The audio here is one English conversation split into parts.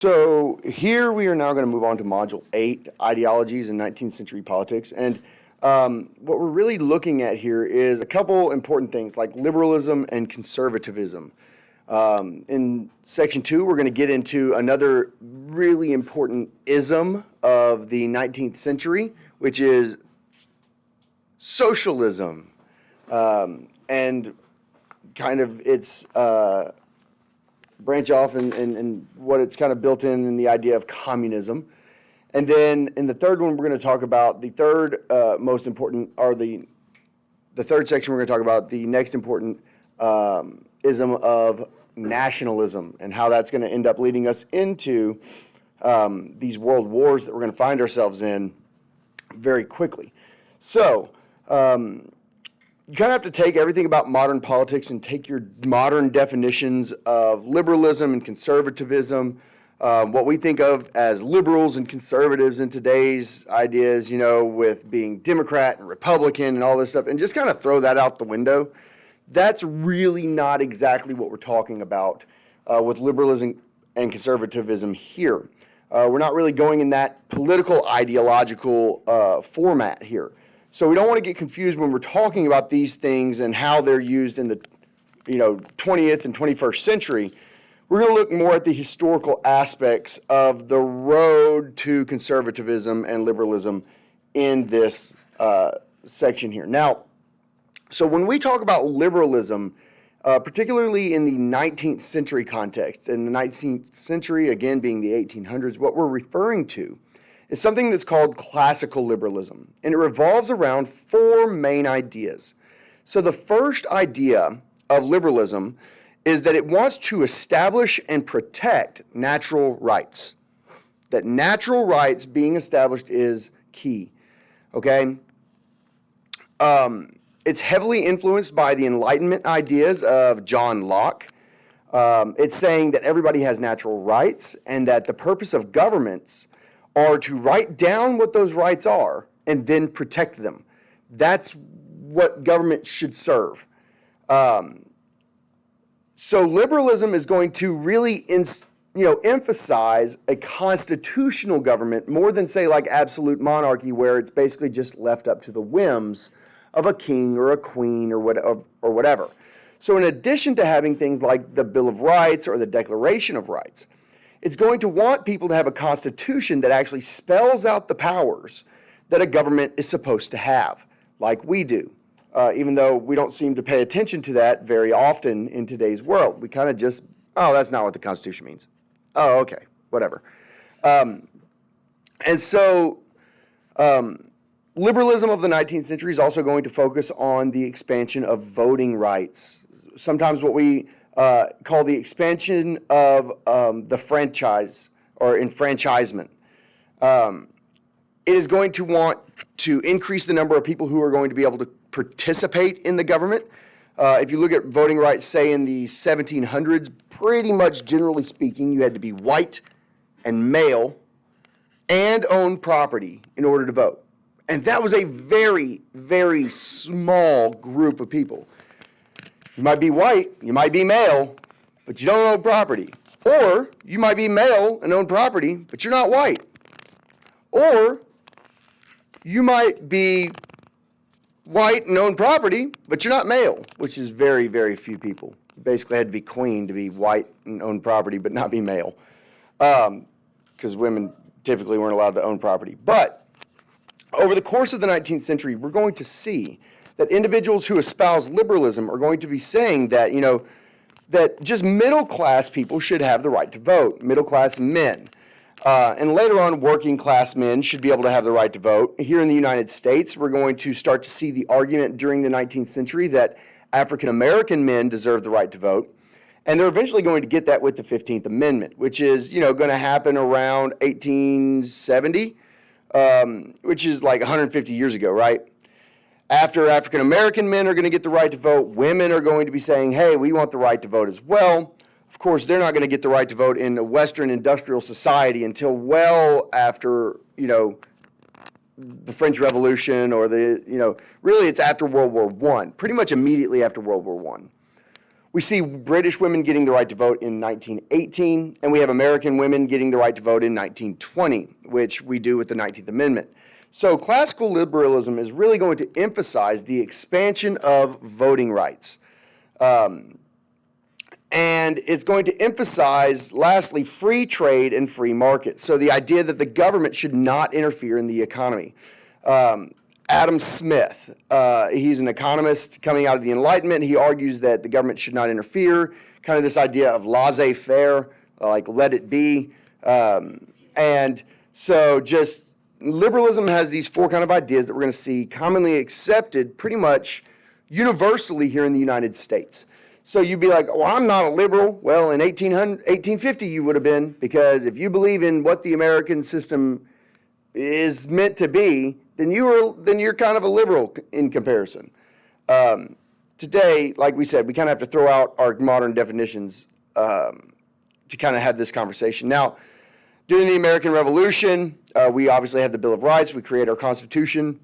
So here we are now going to move on to Module 8, Ideologies in 19th Century Politics. And what we're really looking at here is a couple important things like liberalism and conservatism. In Section 2, we're going to get into another really important ism of the 19th century, which is socialism. And kind of its branch off and what it's kind of built in the idea of communism. And then in the third one, we're going to talk about the third most important, or the third section, we're going to talk about the next important ism of nationalism and how that's going to end up leading us into these world wars that we're going to find ourselves in very quickly. So, you kind of have to take everything about modern politics and take your modern definitions of liberalism and conservatism, what we think of as liberals and conservatives in today's ideas, with being Democrat and Republican and all this stuff, and just kind of throw that out the window. That's really not exactly what we're talking about with liberalism and conservatism here. We're not really going in that political ideological format here. So we don't want to get confused when we're talking about these things and how they're used in the 20th and 21st century. We're going to look more at the historical aspects of the road to conservatism and liberalism in this section here. Now, so when we talk about liberalism, particularly in the 19th century context, in the 19th century, again being the 1800s, what we're referring to is something that's called classical liberalism, and it revolves around four main ideas. So the first idea of liberalism is that it wants to establish and protect natural rights. That natural rights being established is key, okay? It's heavily influenced by the Enlightenment ideas of John Locke. It's saying that everybody has natural rights and that the purpose of governments are to write down what those rights are and then protect them. That's what government should serve. So liberalism is going to really emphasize a constitutional government more than, say, like absolute monarchy, where it's basically just left up to the whims of a king or a queen or whatever. So in addition to having things like the Bill of Rights or the Declaration of Rights, it's going to want people to have a constitution that actually spells out the powers that a government is supposed to have, like we do, even though we don't seem to pay attention to that very often in today's world. We kind of just, oh, that's not what the Constitution means. Oh, okay, whatever. And so liberalism of the 19th century is also going to focus on the expansion of voting rights, sometimes what we call the expansion of the franchise or enfranchisement. It is going to want to increase the number of people who are going to be able to participate in the government. If you look at voting rights, say in the 1700s, pretty much generally speaking, you had to be white and male and own property in order to vote. And that was a very, very small group of people. You might be white, you might be male, but you don't own property. Or you might be male and own property, but you're not white. Or you might be white and own property, but you're not male, which is very, very few people. You basically had to be queen to be white and own property, but not be male, because women typically weren't allowed to own property. But over the course of the 19th century, we're going to see that individuals who espouse liberalism are going to be saying that, that just middle-class people should have the right to vote, middle-class men. And later on, working-class men should be able to have the right to vote. Here in the United States, we're going to start to see the argument during the 19th century that African-American men deserve the right to vote. And they're eventually going to get that with the 15th Amendment, which is, going to happen around 1870, which is like 150 years ago, right? After African-American men are going to get the right to vote, women are going to be saying, hey, we want the right to vote as well. Of course, they're not going to get the right to vote in a Western industrial society until well after, the French Revolution or really it's after World War I, pretty much immediately after World War I. We see British women getting the right to vote in 1918, and we have American women getting the right to vote in 1920, which we do with the 19th Amendment. So classical liberalism is really going to emphasize the expansion of voting rights. And it's going to emphasize, lastly, free trade and free markets. So the idea that the government should not interfere in the economy. Adam Smith, he's an economist coming out of the Enlightenment. He argues that the government should not interfere, kind of this idea of laissez-faire, like let it be. And so just liberalism has these four kind of ideas that we're going to see commonly accepted pretty much universally here in the United States. So you'd be like, well, I'm not a liberal. Well, in 1850 you would have been, because if you believe in what the American system is meant to be, then you're kind of a liberal in comparison. Today, like we said, we kind of have to throw out our modern definitions to kind of have this conversation. Now, during the American Revolution, we obviously have the Bill of Rights. We create our Constitution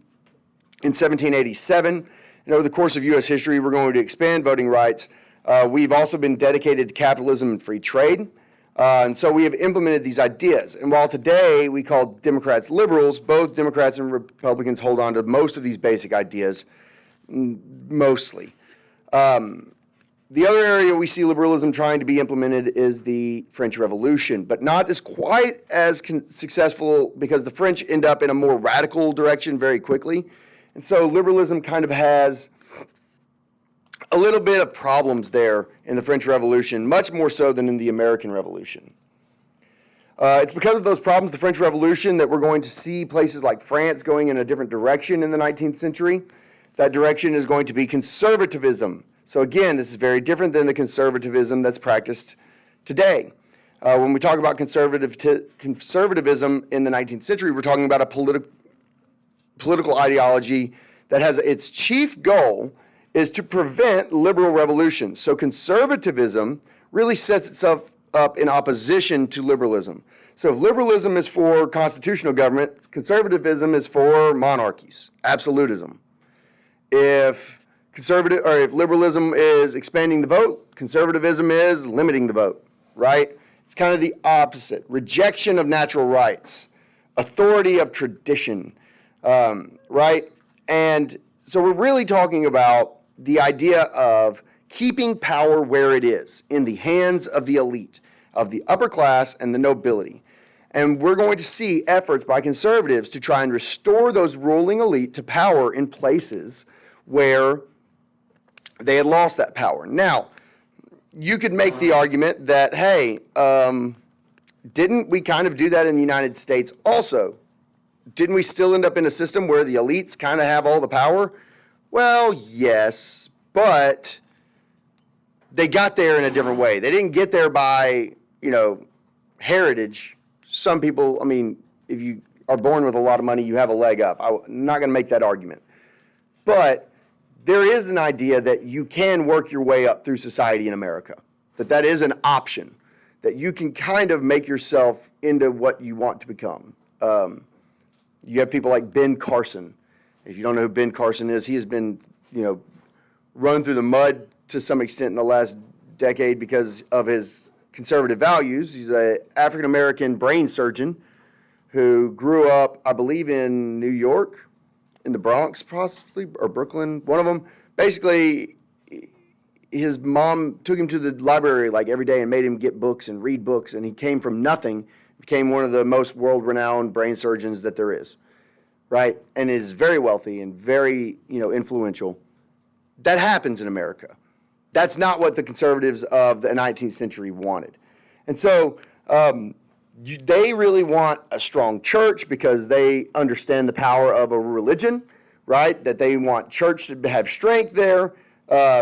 in 1787. And over the course of U.S. history, we're going to expand voting rights. We've also been dedicated to capitalism and free trade. And so we have implemented these ideas. And while today we call Democrats liberals, both Democrats and Republicans hold on to most of these basic ideas, mostly. The other area we see liberalism trying to be implemented is the French Revolution, but not as quite as successful, because the French end up in a more radical direction very quickly. And so liberalism kind of has a little bit of problems there in the French Revolution, much more so than in the American Revolution. It's because of those problems, the French Revolution, that we're going to see places like France going in a different direction in the 19th century. That direction is going to be conservatism. So again, this is very different than the conservatism that's practiced today. When we talk about conservatism in the 19th century, we're talking about a political ideology that has its chief goal is to prevent liberal revolutions. So conservatism really sets itself up in opposition to liberalism. So if liberalism is for constitutional government, conservatism is for monarchies, absolutism. If liberalism is expanding the vote, conservatism is limiting the vote, right? It's kind of the opposite. Rejection of natural rights, authority of tradition, right? And so we're really talking about the idea of keeping power where it is, in the hands of the elite, of the upper class and the nobility. And we're going to see efforts by conservatives to try and restore those ruling elite to power in places where they had lost that power. Now, you could make the argument that, hey, didn't we kind of do that in the United States also? Didn't we still end up in a system where the elites kind of have all the power? Well, yes, but they got there in a different way. They didn't get there by, heritage. Some people, if you are born with a lot of money, you have a leg up. I'm not going to make that argument. But there is an idea that you can work your way up through society in America, that is an option, that you can kind of make yourself into what you want to become. You have people like Ben Carson. If you don't know who Ben Carson is, he has been, run through the mud to some extent in the last decade because of his conservative values. He's an African-American brain surgeon who grew up, I believe, in New York, in the Bronx possibly, or Brooklyn, one of them. Basically, his mom took him to the library like every day and made him get books and read books, and he came from nothing, became one of the most world-renowned brain surgeons that there is, right? And is very wealthy and very, influential. That happens in America. That's not what the conservatives of the 19th century wanted. And so they really want a strong church because they understand the power of a religion, right? That they want church to have strength there,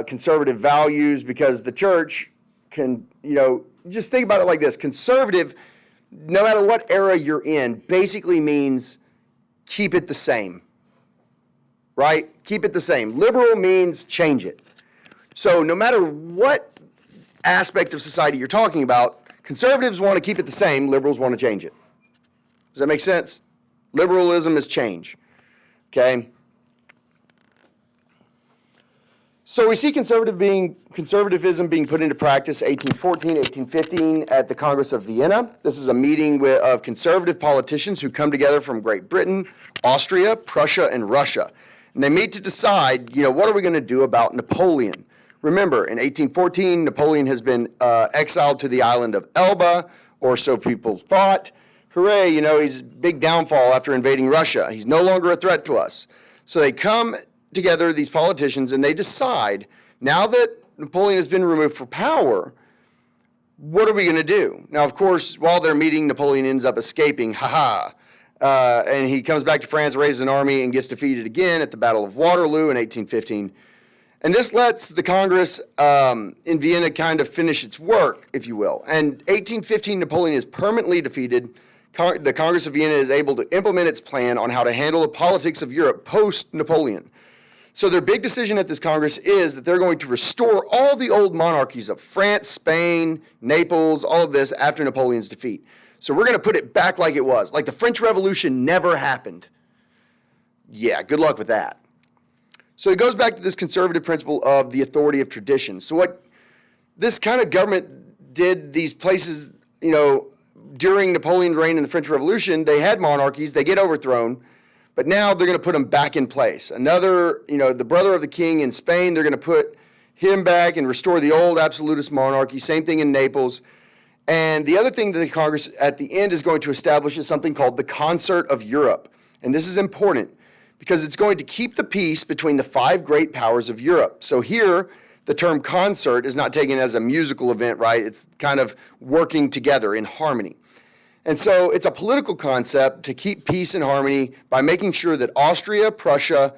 conservative values, because the church can, just think about it like this. Conservative, no matter what era you're in, basically means keep it the same, right? Keep it the same. Liberal means change it. So no matter what aspect of society you're talking about, conservatives want to keep it the same, liberals want to change it. Does that make sense? Liberalism is change, okay? So we see conservatism being put into practice 1814, 1815 at the Congress of Vienna. This is a meeting of conservative politicians who come together from Great Britain, Austria, Prussia, and Russia. And they meet to decide, what are we going to do about Napoleon? Remember, in 1814, Napoleon has been exiled to the island of Elba, or so people thought. Hooray, he's a big downfall after invading Russia. He's no longer a threat to us. So they come together, these politicians, and they decide, now that Napoleon has been removed from power, what are we going to do? Now, of course, while they're meeting, Napoleon ends up escaping, and he comes back to France, raises an army, and gets defeated again at the Battle of Waterloo in 1815. And this lets the Congress in Vienna kind of finish its work, if you will. And 1815, Napoleon is permanently defeated. The Congress of Vienna is able to implement its plan on how to handle the politics of Europe post-Napoleon. So their big decision at this Congress is that they're going to restore all the old monarchies of France, Spain, Naples, all of this after Napoleon's defeat. So we're going to put it back like it was, like the French Revolution never happened. Yeah, good luck with that. So it goes back to this conservative principle of the authority of tradition. So what this kind of government did, these places, during Napoleon's reign in the French Revolution, they had monarchies, they get overthrown, but now they're going to put them back in place. Another, the brother of the king in Spain, they're going to put him back and restore the old absolutist monarchy. Same thing in Naples. And the other thing that the Congress at the end is going to establish is something called the Concert of Europe. And this is important because it's going to keep the peace between the five great powers of Europe. So here, the term concert is not taken as a musical event, right? It's kind of working together in harmony. And so it's a political concept to keep peace and harmony by making sure that Austria, Prussia,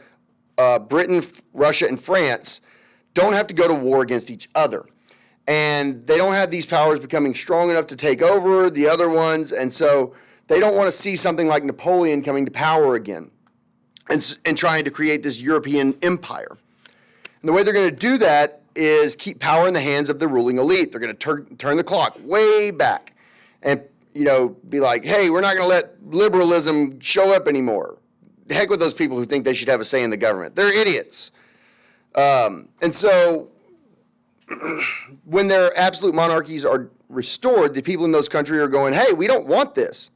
Britain, Russia, and France don't have to go to war against each other. And they don't have these powers becoming strong enough to take over the other ones. And so they don't want to see something like Napoleon coming to power again and trying to create this European empire. And the way they're going to do that is keep power in the hands of the ruling elite. They're going to turn the clock way back and be like, hey, we're not going to let liberalism show up anymore. The heck with those people who think they should have a say in the government. They're idiots. And so when their absolute monarchies are restored, the people in those countries are going, hey, we don't want this.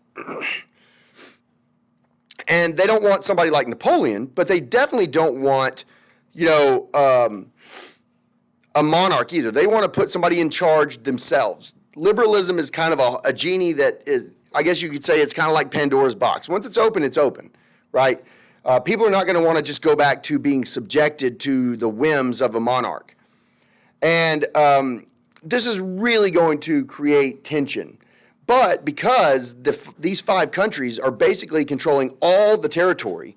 And they don't want somebody like Napoleon, but they definitely don't want, a monarch either. They want to put somebody in charge themselves. Liberalism is kind of a genie that is, I guess you could say it's kind of like Pandora's box. Once it's open, right? People are not going to want to just go back to being subjected to the whims of a monarch. And this is really going to create tension. But because these five countries are basically controlling all the territory,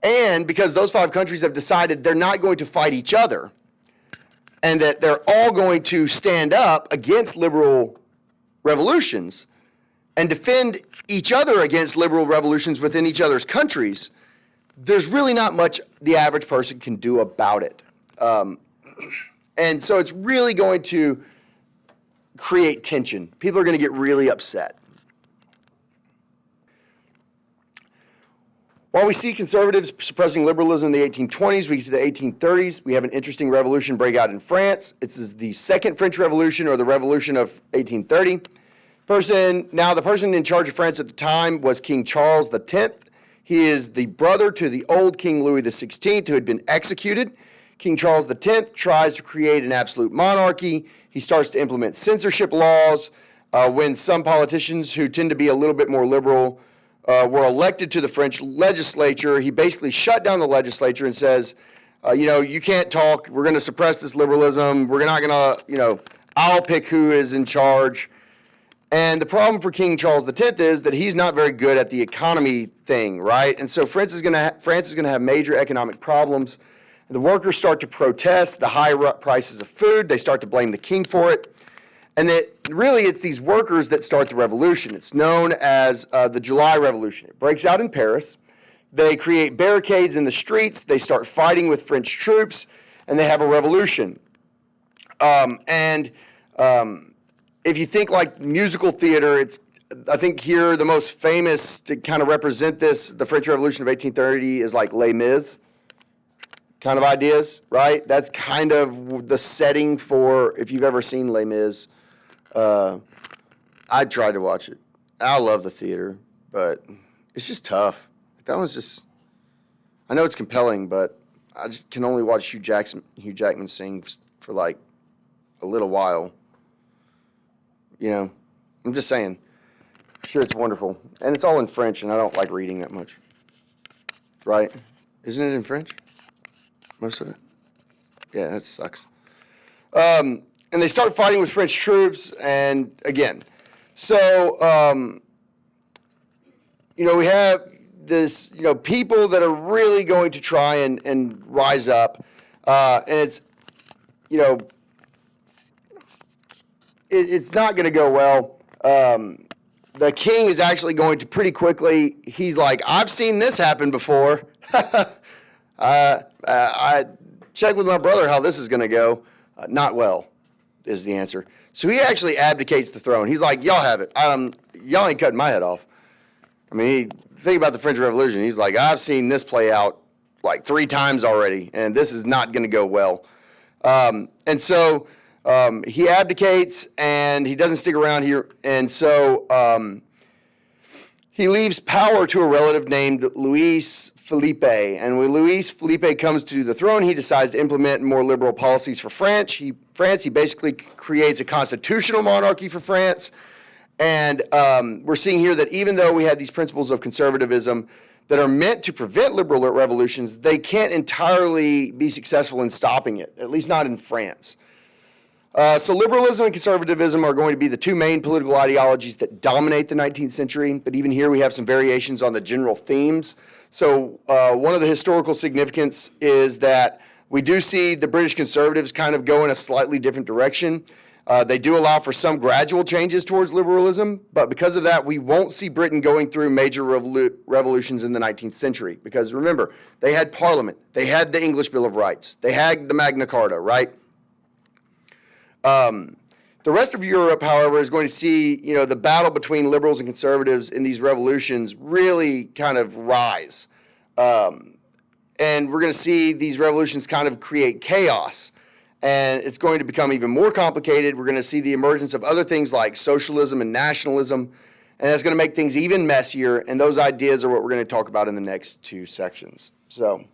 and because those five countries have decided they're not going to fight each other, and that they're all going to stand up against liberal revolutions and defend each other against liberal revolutions within each other's countries, there's really not much the average person can do about it. And so it's really going to create tension. People are going to get really upset. While we see conservatives suppressing liberalism in the 1820s, we get to the 1830s. We have an interesting revolution break out in France. It's the Second French Revolution, or the Revolution of 1830. The person in charge of France at the time was King Charles X. He is the brother to the old King Louis XVI, who had been executed. King Charles X tries to create an absolute monarchy. He starts to implement censorship laws. When some politicians who tend to be a little bit more liberal were elected to the French legislature, he basically shut down the legislature and says, you can't talk. We're going to suppress this liberalism. We're not going to, I'll pick who is in charge. And the problem for King Charles X is that he's not very good at the economy thing, right? And so France is going to have major economic problems. The workers start to protest the high prices of food. They start to blame the king for it. And it's these workers that start the revolution. It's known as the July Revolution. It breaks out in Paris. They create barricades in the streets. They start fighting with French troops, and they have a revolution. If you think like musical theater, I think here the most famous to kind of represent this, the French Revolution of 1830, is like Les Mis. kind of ideas, right? That's kind of the setting for, if you've ever seen Les Mis. I tried to watch it. I love the theater, but it's just tough. That one's just, I know it's compelling, but I just can only watch Hugh Jackman sing for like a little while. You know, I'm just saying. I'm sure it's wonderful. And it's all in French, and I don't like reading that much. Right? Isn't it in French? Most of it? Yeah, that sucks. And they start fighting with French troops, and again, so, we have this, people that are really going to try and rise up, and it's, it's not going to go well. The king is actually going to pretty quickly, he's like, I've seen this happen before. I checked with my brother how this is going to go. Not well is the answer. So he actually abdicates the throne. He's like, y'all have it. Y'all ain't cutting my head off. I mean, think about the French Revolution. He's like, I've seen this play out like 3 times already, and this is not going to go well. And so he abdicates, and he doesn't stick around here. And so he leaves power to a relative named Louis Philippe. And when Louis Philippe comes to the throne, he decides to implement more liberal policies for France. He basically creates a constitutional monarchy for France. And we're seeing here that even though we have these principles of conservatism that are meant to prevent liberal revolutions, they can't entirely be successful in stopping it, at least not in France. So liberalism and conservatism are going to be the 2 main political ideologies that dominate the 19th century, but even here we have some variations on the general themes. So one of the historical significance is that we do see the British conservatives kind of go in a slightly different direction. They do allow for some gradual changes towards liberalism, but because of that, we won't see Britain going through major revolutions in the 19th century. Because remember, they had Parliament, they had the English Bill of Rights, they had the Magna Carta, right? The rest of Europe, however, is going to see, the battle between liberals and conservatives in these revolutions really kind of rise. And we're going to see these revolutions kind of create chaos. And it's going to become even more complicated. We're going to see the emergence of other things like socialism and nationalism. And that's going to make things even messier. And those ideas are what we're going to talk about in the next 2 sections. So